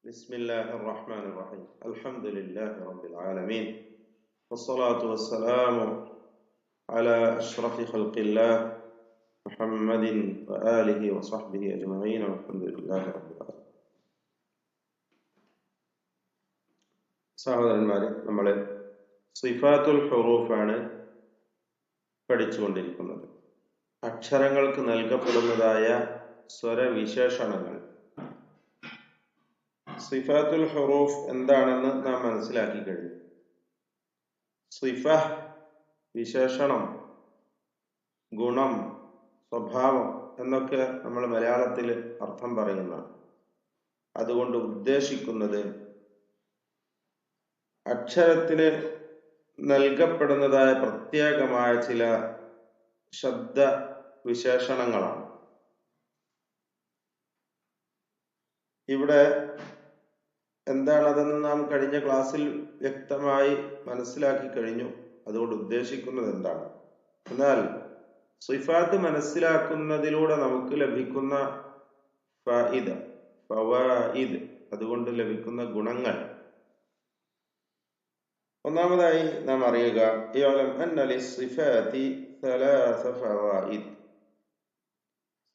بسم الله الرحمن الرحيم الحمد لله رب العالمين والصلاة والسلام على أشرف خلق الله محمد وآله وصحبه أجمعين والحمد لله رب العالمين. സഹോദരന്മാരെ, നമ്മൾ സിഫാത്തുൽ ഹുറൂഫാണ് പഠിച്ചുകൊണ്ടിരിക്കുന്നത്. അക്ഷരങ്ങൾക്ക് നൽകപ്പെടുന്നതായ സ്വരവിശേഷണങ്ങൾ. സിഫാത്തുൽ ഹുറൂഫ് എന്താണെന്ന് നാം മനസ്സിലാക്കി കഴിഞ്ഞു. സിഫ വിശേഷണം, ഗുണം, സ്വഭാവം എന്നൊക്കെ നമ്മൾ മലയാളത്തിൽ അർത്ഥം പറയുന്നതാണ്. അതുകൊണ്ട് ഉദ്ദേശിക്കുന്നത് അക്ഷരത്തിന് നൽകപ്പെടുന്നതായ പ്രത്യേകമായ ചില ശബ്ദ വിശേഷണങ്ങളാണ്. ഇവിടെ എന്താണതെന്ന് നാം കഴിഞ്ഞ ക്ലാസ്സിൽ വ്യക്തമായി മനസ്സിലാക്കി കഴിഞ്ഞു. അതുകൊണ്ട് ഉദ്ദേശിക്കുന്നത് എന്താണ്? എന്നാൽ സിഫാത്ത് മനസ്സിലാക്കുന്നതിലൂടെ നമുക്ക് ലഭിക്കുന്ന ഫവായിദ്, അതുകൊണ്ട് ലഭിക്കുന്ന ഗുണങ്ങൾ. ഒന്നാമതായി നാം അറിയുക,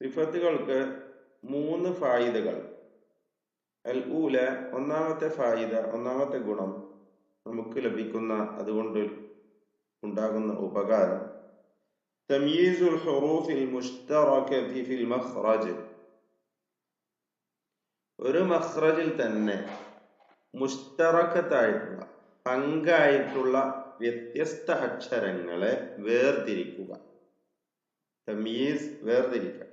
സിഫത്തുകൾക്ക് 3 ഫായിദകൾ. അൽ ഊല, ഒന്നാമത്തെ ഫായിദ, ഒന്നാമത്തെ ഗുണം, നമുക്ക് ലഭിക്കുന്ന, അതുകൊണ്ട് ഉണ്ടാകുന്ന ഉപകാരം, തംയീസുൽ ഹുറൂഫിൽ മുശ്തറകതി ഫിൽ മഖ്റജ്. ഒരു മഖ്റജിൽ തന്നെ മുശ്തറകത്തായിട്ടുള്ള, പങ്കായിട്ടുള്ള വ്യത്യസ്ത അക്ഷരങ്ങളെ വേർതിരിക്കുക. തംയീസ്, വേർതിരിക്കുക.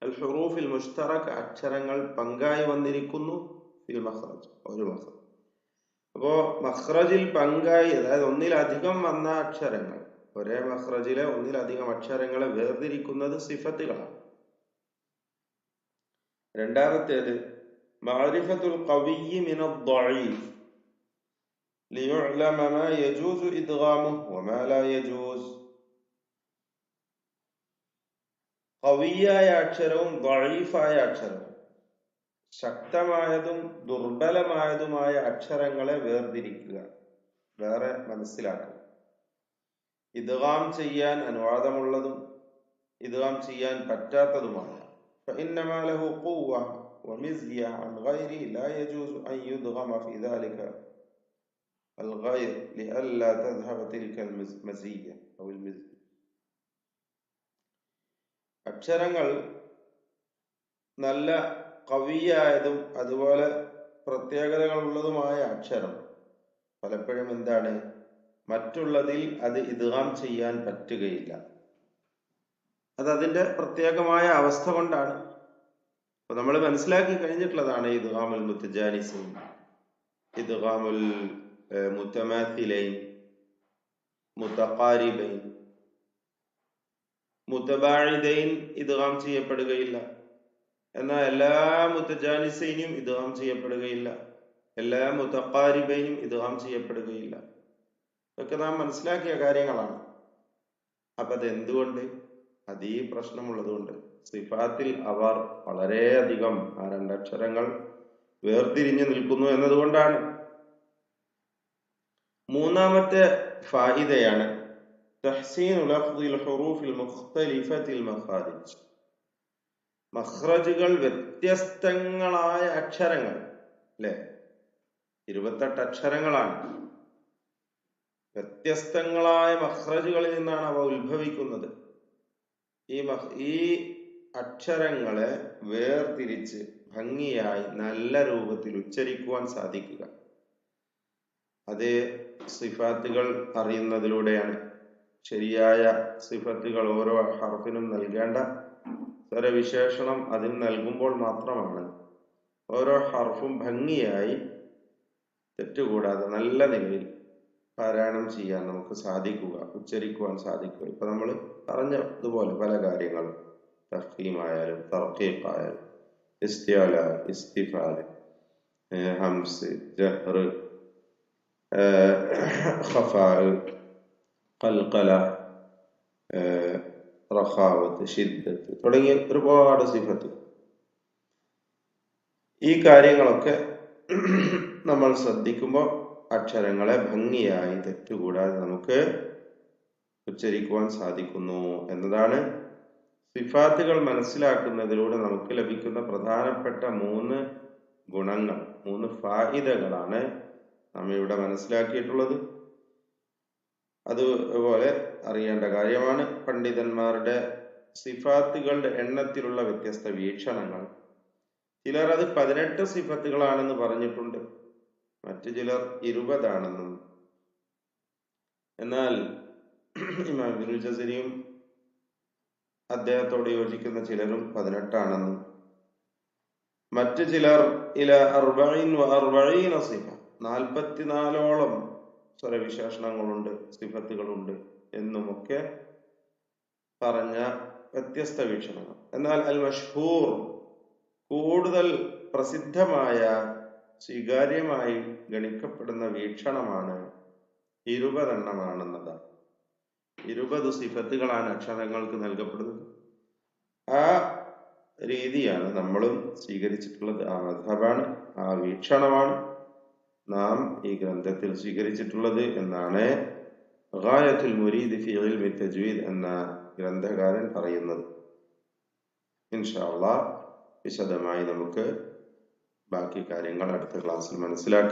അൽ ഹുറൂഫിൽ മുശ്തറക, അക്ഷരങ്ങൾ പങ്കായി വന്നിരിക്കുന്നു, ഫിൽ മഖ്റജ്, ഒരു മഖ്റജ്. അപ്പോ മഖ്റജിൽ പങ്കായി, അതായത് ഒന്നിലധികം വന്ന അക്ഷരങ്ങൾ, ഒരേ മഖ്റജിലെ ഒന്നിലധികം അക്ഷരങ്ങളെ വേർതിരിക്കുന്നത് സിഫത്തുകളാണ്. രണ്ടാമത്തേത് മഅരിഫത്തുൽ ഖവിയ്യി മിനൽ ദഈഫ് ലിയുഅലമ മാ യജൂസു ഇദ്ഗാമുഹു വമാ ലാ യജൂസ്. ഖവിയ്യായ അക്ഷരവും ദഈഫായ അക്ഷരവും, ശക്തമായതും ദുർബലമായതുമായ അക്ഷരങ്ങളെ വേർതിരിക്കുക, വേറെ മനസ്സിലാക്കുക. ഇദ്ഗാം ചെയ്യാൻ അനുവാദമുള്ളതും ഇദ്ഗാം ചെയ്യാൻ പറ്റാത്തതുമായ, ഫഇന്നമാ ലഹു ഖുവ്വ വമിസ്യ അൻ ഗൈരി ലാ യജൂസു അൻ യുദ്ഗമ ഫി ദാലിക അൽഗൈർ ലിഅല്ലാ തദ്ഹബ തിൽക അൽമസിയ്യ ഔ അൽമിസ്യ. അക്ഷരങ്ങൾ നല്ല കവിയായതും അതുപോലെ പ്രത്യേകതകൾ ഉള്ളതുമായ അക്ഷരം പലപ്പോഴും എന്താണ്, മറ്റുള്ളതിൽ അത് ഇദ്ഗാം ചെയ്യാൻ പറ്റുകയില്ല. അത് അതിന്റെ പ്രത്യേകമായ അവസ്ഥ കൊണ്ടാണ്. അപ്പൊ നമ്മൾ മനസ്സിലാക്കി കഴിഞ്ഞിട്ടുള്ളതാണ് ഇദ്ഗാമുൽ മുതജാനിസൈൻ, ഇദ്ഗാമുൽ മുതമാസിലൈൻ, മുതഖാരിബൈൻ. മുതബാഇദൈൻ ഇദ്ഗാം ചെയ്യപ്പെടുകയില്ല, എന്നാൽ എല്ലാ മുതജാനിസൈനും ഇദ്ഗാം ചെയ്യപ്പെടുകയില്ല, എല്ലാ മുതഖാരിബൈനും ഇദ്ഗാം ചെയ്യപ്പെടുകയില്ല. ഇതൊക്കെ നാം മനസ്സിലാക്കിയ കാര്യങ്ങളാണ്. അപ്പൊ അത് എന്തുകൊണ്ട്? അത് ഈ പ്രശ്നമുള്ളത് കൊണ്ട്. സിഫാത്തിൽ അവർ വളരെയധികം ആ രണ്ടക്ഷരങ്ങൾ വേർതിരിഞ്ഞു നിൽക്കുന്നു എന്നതുകൊണ്ടാണ്. മൂന്നാമത്തെ ഫായിദയാണ് തഹ്സീനു ലഫ്ദിൽ ഹുറൂഫിൽ മുഖ്തലിഫത്തിൽ മഖാരിജ്. മഖ്റജുകൾ വ്യത്യസ്തങ്ങളായ അക്ഷരങ്ങൾ, അല്ലെ? 28 അക്ഷരങ്ങളാണ്. വ്യത്യസ്തങ്ങളായ മഖ്റജുകളിൽ നിന്നാണ് അവ ഉത്ഭവിക്കുന്നത്. ഈ അക്ഷരങ്ങളെ വേർതിരിച്ച് ഭംഗിയായി നല്ല രൂപത്തിൽ ഉച്ചരിക്കുവാൻ സാധിക്കുക, അത് സിഫാത്തുകൾ അറിയുന്നതിലൂടെയാണ്. ശരിയായ സിഫത്തുകൾ ഓരോ ഹർഫിനും നൽകേണ്ട സ്വരവിശേഷണം അതിന് നൽകുമ്പോൾ മാത്രമാണ് ഓരോ ഹർഫും ഭംഗിയായി തെറ്റുകൂടാതെ നല്ല നിലയിൽ പാരായണം ചെയ്യാൻ നമുക്ക് സാധിക്കുക, ഉച്ചരിക്കുവാൻ സാധിക്കുക. ഇപ്പൊ നമ്മൾ പറഞ്ഞതുപോലെ പല കാര്യങ്ങളും, തഫ്ഖീമായാലും തർഖീഖായാലും, ഇസ്തിഅല, ഇസ്തിഫാൽ, ഹംസ്, ജഹ്ർ, ഖഫാ, ഖൽഖല, റഖാവത്ത്, ഷിദ്ദത്ത് തുടങ്ങിയ ഒരുപാട് സിഫത്ത്. ഈ കാര്യങ്ങളൊക്കെ നമ്മൾ ശ്രദ്ധിക്കുമ്പോൾ അക്ഷരങ്ങളെ ഭംഗിയായി തെറ്റുകൂടാതെ നമുക്ക് ഉച്ചരിക്കുവാൻ സാധിക്കുന്നു എന്നതാണ്. സിഫാത്തുകൾ മനസ്സിലാക്കുന്നതിലൂടെ നമുക്ക് ലഭിക്കുന്ന പ്രധാനപ്പെട്ട 3 ഗുണങ്ങൾ, 3 ഫായിദകളാണ് നാം ഇവിടെ മനസ്സിലാക്കിയിട്ടുള്ളത്. അതുപോലെ അറിയേണ്ട കാര്യമാണ് പണ്ഡിതന്മാരുടെ സിഫാത്തുകളുടെ എണ്ണത്തിലുള്ള വ്യത്യസ്ത വീക്ഷണങ്ങൾ. ചിലർ അത് 18 സിഫത്തുകളാണെന്ന് പറഞ്ഞിട്ടുണ്ട്, മറ്റു ചിലർ 20 ആണെന്നും. എന്നാൽ ഇമാം ഇബ്നുൽ ജസരിയും അദ്ദേഹത്തോട് യോജിക്കുന്ന ചിലരും 18 ആണെന്നും, മറ്റു ചിലർ ഇല 40 സിഫ, 44ഓളം സ്വരവിശേഷണങ്ങളുണ്ട്, സിഫത്തുകളുണ്ട് എന്നുമൊക്കെ പറഞ്ഞ വ്യത്യസ്ത വീക്ഷണങ്ങൾ. എന്നാൽ അൽ മഷ്ഹൂർ, കൂടുതൽ പ്രസിദ്ധമായ സ്വീകാര്യമായി ഗണിക്കപ്പെടുന്ന വീക്ഷണമാണ് 20 എണ്ണമാണെന്നതാണ്. 20 സിഫത്തുകളാണ് അക്ഷരങ്ങൾക്ക് നൽകപ്പെടുന്നത്. ആ രീതിയാണ് നമ്മളും സ്വീകരിച്ചിട്ടുള്ളത്. ആ മദ്ഹബാണ്, ആ വീക്ഷണമാണ് നാം ഈ ഗ്രന്ഥത്തിൽ സ്വീകരിച്ചിട്ടുള്ളത് എന്നാണ് ഗായത്തുൽ മുരീദ് ഫി ഇൽമി തജ്വീദ് എന്ന ഗ്രന്ഥകാരൻ പറയുന്നത്. ഇൻഷാ അല്ലാഹ് വിശദമായി നമുക്ക് ബാക്കി കാര്യങ്ങൾ അടുത്ത ക്ലാസ്സിൽ മനസ്സിലാക്കാം.